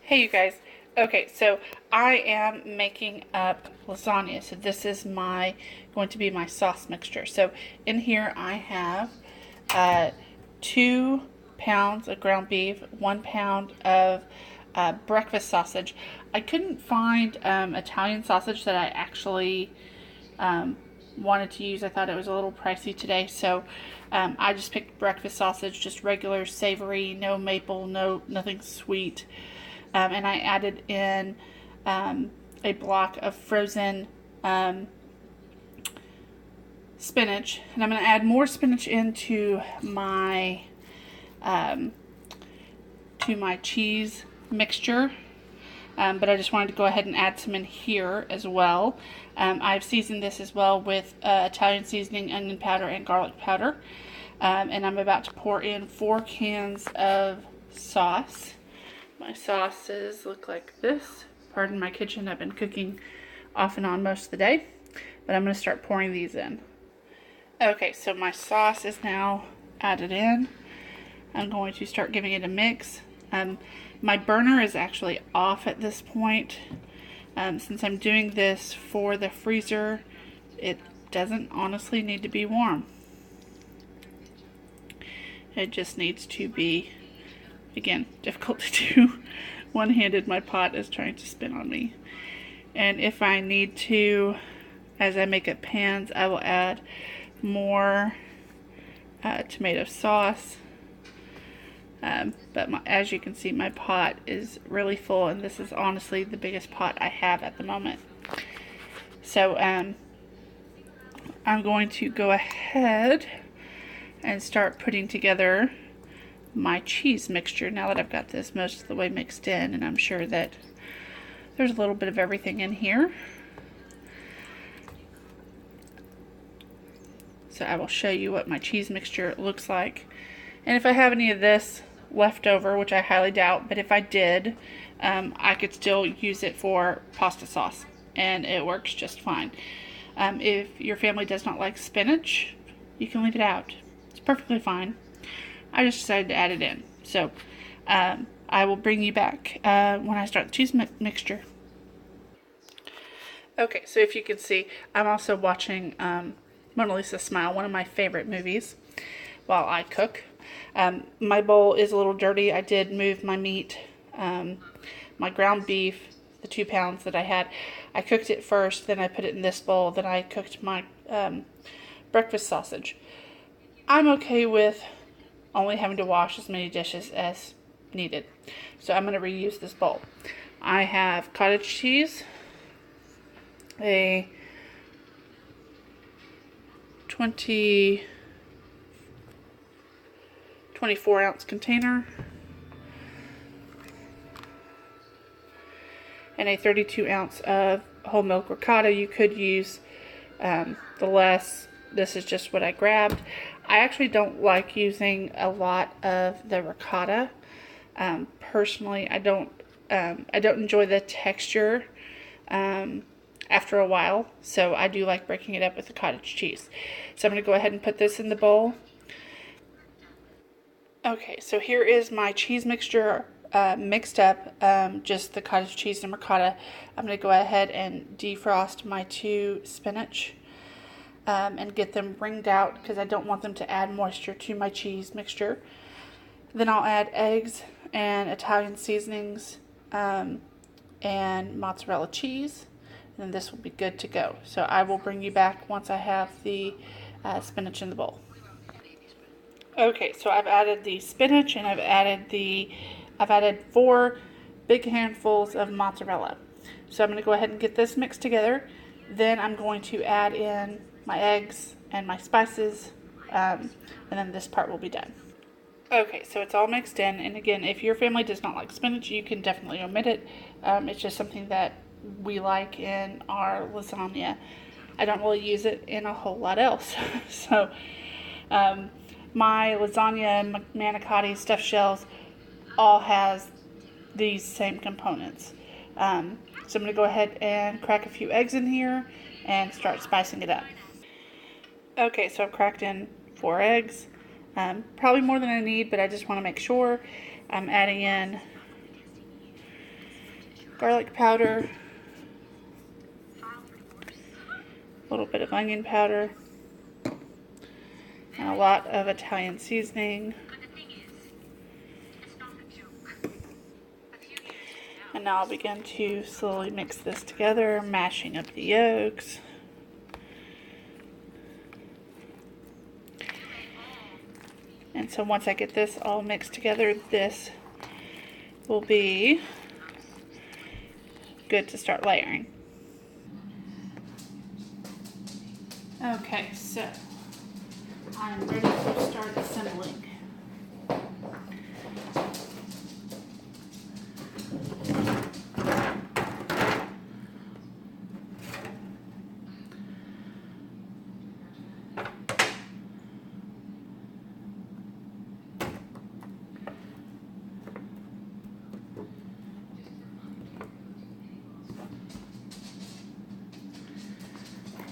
Hey you guys. Okay, so I am making up lasagna. So this is going to be my sauce mixture. So in here I have 2 pounds of ground beef, 1 pound of breakfast sausage. I couldn't find Italian sausage that I actually wanted to use. I thought it was a little pricey today, so I just picked breakfast sausage, just regular savory, no maple, nothing sweet. And I added in a block of frozen spinach, and I'm going to add more spinach into my cheese mixture. But I just wanted to go ahead and add some in here as well. I've seasoned this as well with Italian seasoning, onion powder, and garlic powder. And I'm about to pour in 4 cans of sauce. My sauces look like this. Pardon my kitchen, I've been cooking off and on most of the day. But I'm going to start pouring these in. Okay, so my sauce is now added in. I'm going to start giving it a mix. My burner is actually off at this point. Since I'm doing this for the freezer, it doesn't honestly need to be warm. It just needs to be, again, difficult to do one-handed. My pot is trying to spin on me. And if I need to, as I make up pans, I will add more tomato sauce. But as you can see, my pot is really full, and this is honestly the biggest pot I have at the moment. So I'm going to go ahead and start putting together my cheese mixture now that I've got this most of the way mixed in, and I'm sure that there's a little bit of everything in here. So I will show you what my cheese mixture looks like. And if I have any of this left over, which I highly doubt, but if I did, I could still use it for pasta sauce, and it works just fine. If your family does not like spinach, you can leave it out. It's perfectly fine. I just decided to add it in. So I will bring you back when I start the cheese mixture. Okay, so if you can see, I'm also watching Mona Lisa Smile, one of my favorite movies, while I cook. My bowl is a little dirty. I did move my meat, my ground beef, the 2 pounds that I had. I cooked it first, then I put it in this bowl, then I cooked my breakfast sausage. I'm okay with only having to wash as many dishes as needed, so I'm going to reuse this bowl. I have cottage cheese, a 24-ounce container, and a 32-ounce of whole milk ricotta. You could use the less. This is just what I grabbed. I actually don't like using a lot of the ricotta. Personally, I don't enjoy the texture after a while, so I do like breaking it up with the cottage cheese. So I'm going to go ahead and put this in the bowl. Okay, so here is my cheese mixture mixed up, just the cottage cheese and ricotta. I'm going to go ahead and defrost my 2 spinach and get them wringed out because I don't want them to add moisture to my cheese mixture. Then I'll add eggs and Italian seasonings and mozzarella cheese, and then this will be good to go. So I will bring you back once I have the spinach in the bowl. Okay, so I've added the spinach, and I've added 4 big handfuls of mozzarella. So I'm going to go ahead and get this mixed together. Then I'm going to add in my eggs and my spices, and then this part will be done. Okay, so it's all mixed in, and again, if your family does not like spinach, you can definitely omit it. It's just something that we like in our lasagna. I don't really use it in a whole lot else. So my lasagna, manicotti, stuffed shells, all has these same components. So I'm going to go ahead and crack a few eggs in here and start spicing it up. Okay, so I've cracked in 4 eggs. Probably more than I need, but I just want to make sure. I'm adding in garlic powder, a little bit of onion powder, and a lot of Italian seasoning. And now I'll begin to slowly mix this together, mashing up the yolks. And so once I get this all mixed together, this will be good to start layering. Okay, so I'm ready to start assembling.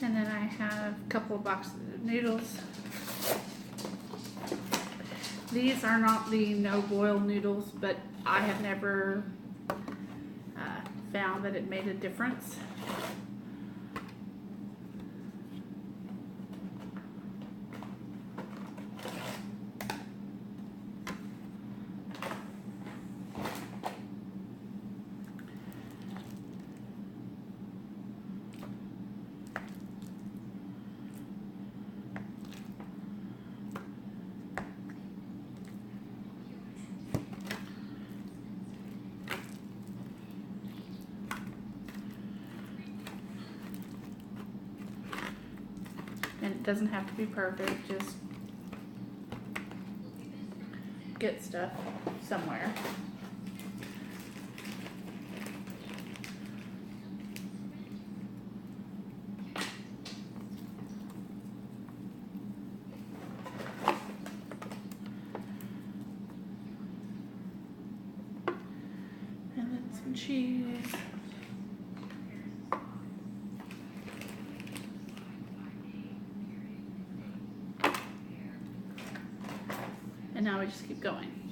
And then I have a couple of boxes of noodles. These are not the no boil noodles, but I have never found that it made a difference. And it doesn't have to be perfect, just get stuff somewhere. And then some cheese. And now we just keep going.